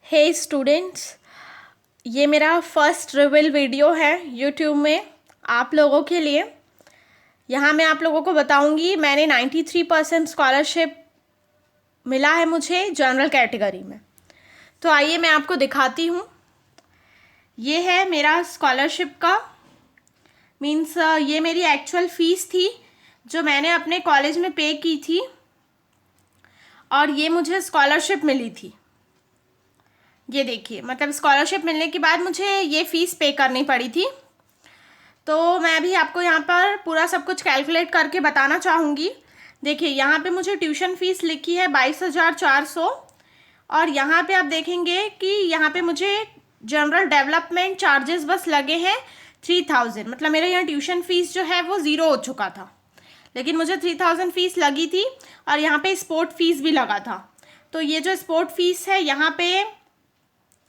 हे students, ये मेरा first reveal video है यूट्यूब में आप लोगों के लिए। यहाँ मैं आप लोगों को बताऊँगी मैंने 93% स्कॉलरशिप मिला है मुझे जनरल कैटेगरी में। तो आइए मैं आपको दिखाती हूँ। ये है मेरा स्कॉलरशिप का मीन्स ये मेरी एक्चुअल फ़ीस थी जो मैंने अपने कॉलेज में पे की थी और ये मुझे स्कॉलरशिप मिली थी। ये देखिए, मतलब स्कॉलरशिप मिलने के बाद मुझे ये फ़ीस पे करनी पड़ी थी। तो मैं अभी आपको यहाँ पर पूरा सब कुछ कैलकुलेट करके बताना चाहूँगी। देखिए, यहाँ पे मुझे ट्यूशन फ़ीस लिखी है 22,400 और यहाँ पे आप देखेंगे कि यहाँ पे मुझे जनरल डेवलपमेंट चार्जेस बस लगे हैं 3,000। मतलब मेरा यहाँ ट्यूशन फ़ीस जो है वो ज़ीरो हो चुका था, लेकिन मुझे 3,000 फ़ीस लगी थी और यहाँ पे स्पोर्ट फ़ीस भी लगा था। तो ये जो स्पोर्ट फ़ीस है यहाँ पे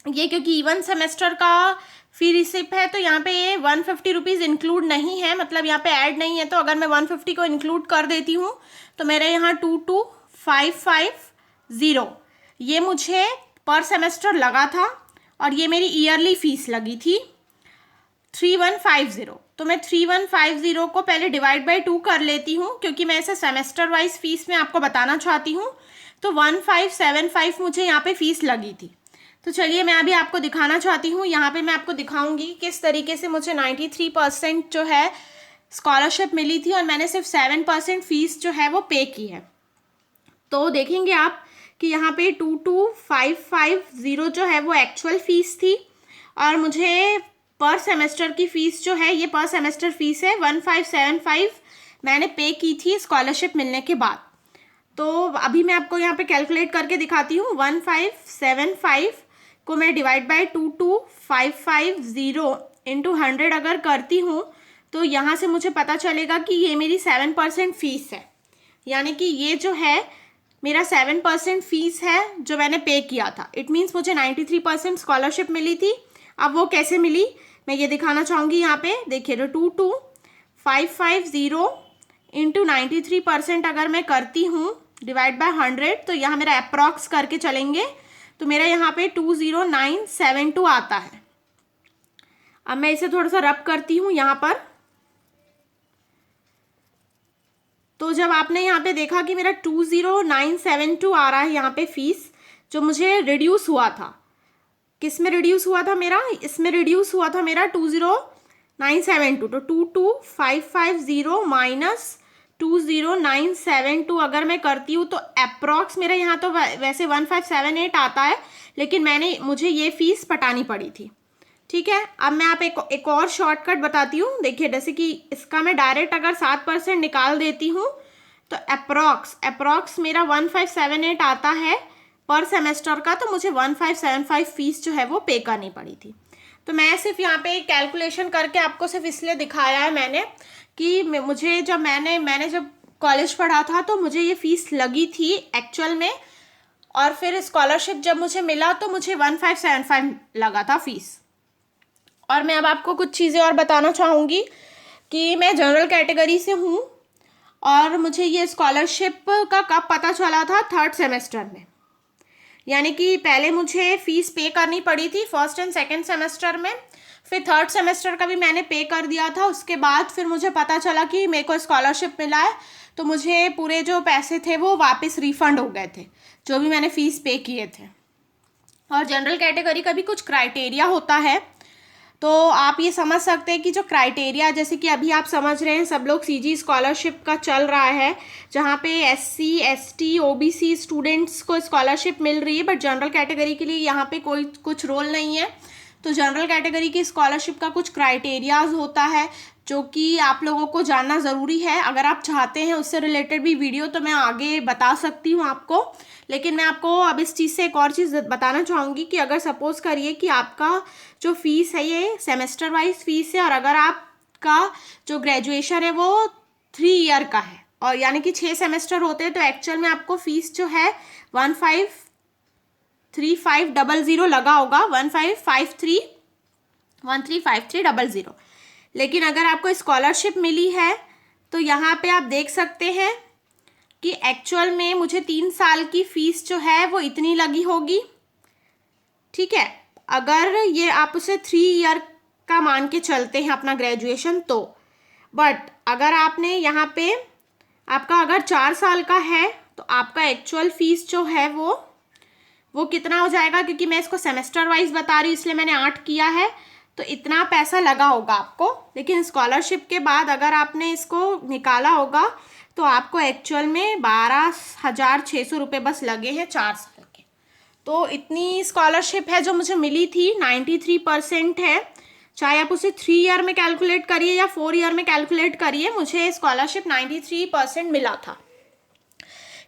ये क्योंकि इवन सेमेस्टर का फी रिसिप्ट है तो यहाँ पे ये 150 रुपीज़ इंक्लूड नहीं है, मतलब यहाँ पे ऐड नहीं है। तो अगर मैं 150 को इंक्लूड कर देती हूँ तो मेरे यहाँ 22,550 ये मुझे पर सेमेस्टर लगा था और ये मेरी ईयरली फीस लगी थी 3,150। तो मैं 3,150 को पहले डिवाइड बाई 2 कर लेती हूँ क्योंकि मैं इसे सेमेस्टर वाइज फीस में आपको बताना चाहती हूँ। तो 1,575 मुझे यहाँ पे फीस लगी थी। तो चलिए मैं अभी आपको दिखाना चाहती हूँ। यहाँ पे मैं आपको दिखाऊंगी किस तरीके से मुझे 93% जो है स्कॉलरशिप मिली थी और मैंने सिर्फ 7% फीस जो है वो पे की है। तो देखेंगे आप कि यहाँ पे 22,550 जो है वो एक्चुअल फीस थी और मुझे पर सेमेस्टर की फ़ीस जो है ये पर सेमेस्टर फीस है 1,575 मैंने पे की थी स्कॉलरशिप मिलने के बाद। तो अभी मैं आपको यहाँ पे कैलकुलेट करके दिखाती हूँ। 1,575 को मैं डिवाइड बाई 22,550 इंटू 100 अगर करती हूँ तो यहाँ से मुझे पता चलेगा कि ये मेरी 7% फ़ीस है, यानी कि ये जो है मेरा 7% फ़ीस है जो मैंने पे किया था। इट मीन्स मुझे 93% स्कॉलरशिप मिली थी। अब वो कैसे मिली मैं ये दिखाना चाहूँगी। यहाँ पे देखिए, तो 22,550 इंटू 93% अगर मैं करती हूँ डिवाइड बाय 100 तो यहाँ मेरा अप्रॉक्स करके चलेंगे तो मेरा यहाँ पे 20972 आता है। अब मैं इसे थोड़ा सा रब करती हूँ यहाँ पर। तो जब आपने यहाँ पे देखा कि मेरा 20972 आ रहा है यहाँ पे फीस जो मुझे रिड्यूस हुआ था, किस में रिड्यूस हुआ था मेरा, इसमें रिड्यूस हुआ था मेरा 20972। तो 22,550 माइनस 20972 अगर मैं करती हूँ तो अप्रॉक्स मेरा यहाँ तो वैसे 1,578 आता है, लेकिन मुझे ये फीस पटानी पड़ी थी। ठीक है, अब मैं आप एक और शॉर्टकट बताती हूँ। देखिए, जैसे कि इसका मैं डायरेक्ट अगर 7% निकाल देती हूँ तो अप्रॉक्स मेरा 1,578 आता है पर सेमेस्टर का, तो मुझे 1,575 फीस जो है वो पे करनी पड़ी थी। तो मैं सिर्फ यहाँ पे कैलकुलेशन करके आपको सिर्फ इसलिए दिखाया है मैंने कि मुझे जब मैंने जब कॉलेज पढ़ा था तो मुझे ये फीस लगी थी एक्चुअल में, और फिर स्कॉलरशिप जब मुझे मिला तो मुझे 1,575 लगा था फीस। और मैं अब आपको कुछ चीज़ें और बताना चाहूँगी कि मैं जनरल कैटेगरी से हूँ और मुझे ये स्कॉलरशिप का कब पता चला था, 3rd सेमेस्टर में। यानी कि पहले मुझे फ़ीस पे करनी पड़ी थी 1st एंड 2nd सेमेस्टर में, फिर 3rd सेमेस्टर का भी मैंने पे कर दिया था। उसके बाद फिर मुझे पता चला कि मेरे को स्कॉलरशिप मिला है, तो मुझे पूरे जो पैसे थे वो वापस रिफ़ंड हो गए थे जो भी मैंने फ़ीस पे किए थे। और जनरल कैटेगरी का भी कुछ क्राइटेरिया होता है, तो आप ये समझ सकते हैं कि जो क्राइटेरिया, जैसे कि अभी आप समझ रहे हैं सब लोग सीजी स्कॉलरशिप का चल रहा है जहाँ पे एससी एसटी ओबीसी स्टूडेंट्स को स्कॉलरशिप मिल रही है, बट जनरल कैटेगरी के लिए यहाँ पे कोई कुछ रोल नहीं है। तो जनरल कैटेगरी की स्कॉलरशिप का कुछ क्राइटेरियाज होता है जो कि आप लोगों को जानना ज़रूरी है। अगर आप चाहते हैं उससे रिलेटेड भी वीडियो तो मैं आगे बता सकती हूँ आपको, लेकिन मैं आपको अब इस चीज़ से एक और चीज़ बताना चाहूँगी कि अगर सपोज़ करिए कि आपका जो फीस है ये सेमेस्टर वाइज फीस है और अगर आपका जो ग्रेजुएशन है वो 3 ईयर का है और यानी कि 6 सेमेस्टर होते हैं, तो एक्चुअल में आपको फीस जो है 1,53500 लगा होगा, 1,553 लेकिन अगर आपको स्कॉलरशिप मिली है तो यहाँ पे आप देख सकते हैं कि एक्चुअल में मुझे 3 साल की फ़ीस जो है वो इतनी लगी होगी। ठीक है। अगर ये आप उसे 3 ईयर का मान के चलते हैं अपना ग्रेजुएशन तो, बट अगर आपने यहाँ पे आपका अगर 4 साल का है तो आपका एक्चुअल फीस जो है वो कितना हो जाएगा, क्योंकि मैं इसको सेमेस्टर वाइज बता रही हूँ इसलिए मैंने 8 किया है, तो इतना पैसा लगा होगा आपको। लेकिन स्कॉलरशिप के बाद अगर आपने इसको निकाला होगा तो आपको एक्चुअल में 12,600 रुपये बस लगे हैं 4 साल के। तो इतनी स्कॉलरशिप है जो मुझे मिली थी, 93% है। चाहे आप उसे 3 ईयर में कैलकुलेट करिए या 4 ईयर में कैलकुलेट करिए, मुझे स्कॉलरशिप 93% मिला था।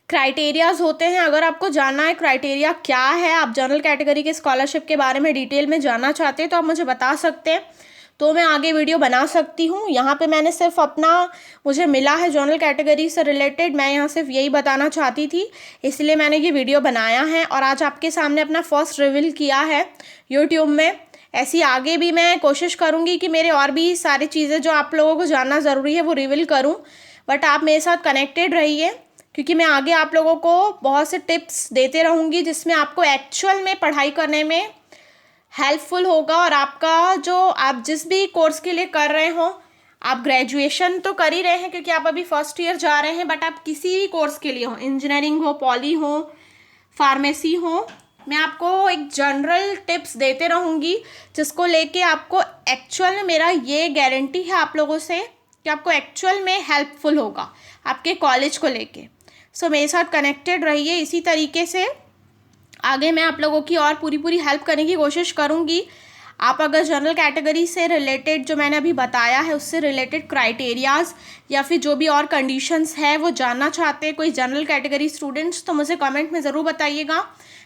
क्राइटेरियाज होते हैं, अगर आपको जानना है क्राइटेरिया क्या है, आप जनरल कैटेगरी के स्कॉलरशिप के बारे में डिटेल में जानना चाहते हैं तो आप मुझे बता सकते हैं, तो मैं आगे वीडियो बना सकती हूँ। यहाँ पे मैंने सिर्फ अपना मुझे मिला है जनरल कैटेगरी से रिलेटेड, मैं यहाँ सिर्फ यही बताना चाहती थी, इसलिए मैंने ये वीडियो बनाया है और आज आपके सामने अपना फर्स्ट रिवील किया है यूट्यूब में। ऐसी आगे भी मैं कोशिश करूँगी कि मेरे और भी सारी चीज़ें जो आप लोगों को जानना ज़रूरी है वो रिवील करूँ, बट आप मेरे साथ कनेक्टेड रहिए, क्योंकि मैं आगे आप लोगों को बहुत से टिप्स देते रहूँगी जिसमें आपको एक्चुअल में पढ़ाई करने में हेल्पफुल होगा। और आपका जो आप जिस भी कोर्स के लिए कर रहे हो, आप ग्रेजुएशन तो कर ही रहे हैं क्योंकि आप अभी फर्स्ट ईयर जा रहे हैं, बट आप किसी भी कोर्स के लिए हो, इंजीनियरिंग हो, पॉली हो, फार्मेसी हो, मैं आपको एक जनरल टिप्स देते रहूँगी जिसको लेके आपको एक्चुअल में मेरा ये गारंटी है आप लोगों से कि आपको एक्चुअल में हेल्पफुल होगा आपके कॉलेज को लेके। सो मेरे साथ कनेक्टेड रहिए। इसी तरीके से आगे मैं आप लोगों की और पूरी हेल्प करने की कोशिश करूँगी। आप अगर जनरल कैटेगरी से रिलेटेड जो मैंने अभी बताया है उससे रिलेटेड क्राइटेरियाज़ या फिर जो भी और कंडीशंस है वो जानना चाहते हैं कोई जनरल कैटेगरी स्टूडेंट्स, तो मुझे कमेंट में ज़रूर बताइएगा,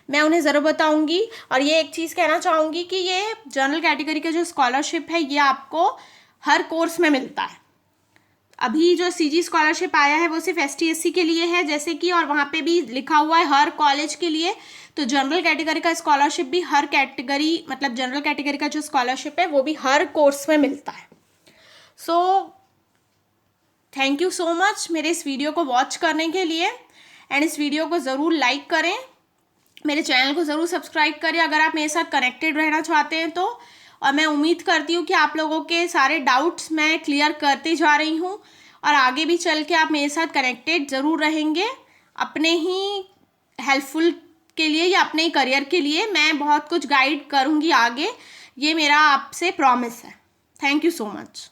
मैं उन्हें ज़रूर बताऊंगी। और ये एक चीज़ कहना चाहूँगी कि ये जनरल कैटेगरी का जो स्कॉलरशिप है ये आपको हर कोर्स में मिलता है। अभी जो सीजी स्कॉलरशिप आया है वो सिर्फ ST SC के लिए है जैसे कि, और वहाँ पे भी लिखा हुआ है हर कॉलेज के लिए। तो जनरल कैटेगरी का स्कॉलरशिप भी हर कैटेगरी, मतलब जनरल कैटेगरी का जो स्कॉलरशिप है वो भी हर कोर्स में मिलता है। So thank you so much मेरे इस वीडियो को वॉच करने के लिए, एंड इस वीडियो को ज़रूर लाइक करें, मेरे चैनल को ज़रूर सब्सक्राइब करें अगर आप मेरे साथ कनेक्टेड रहना चाहते हैं तो। और मैं उम्मीद करती हूँ कि आप लोगों के सारे डाउट्स मैं क्लियर करते जा रही हूँ और आगे भी चल के आप मेरे साथ कनेक्टेड ज़रूर रहेंगे अपने ही हेल्पफुल के लिए या अपने ही करियर के लिए। मैं बहुत कुछ गाइड करूँगी आगे, ये मेरा आपसे प्रॉमिस है। Thank you so much.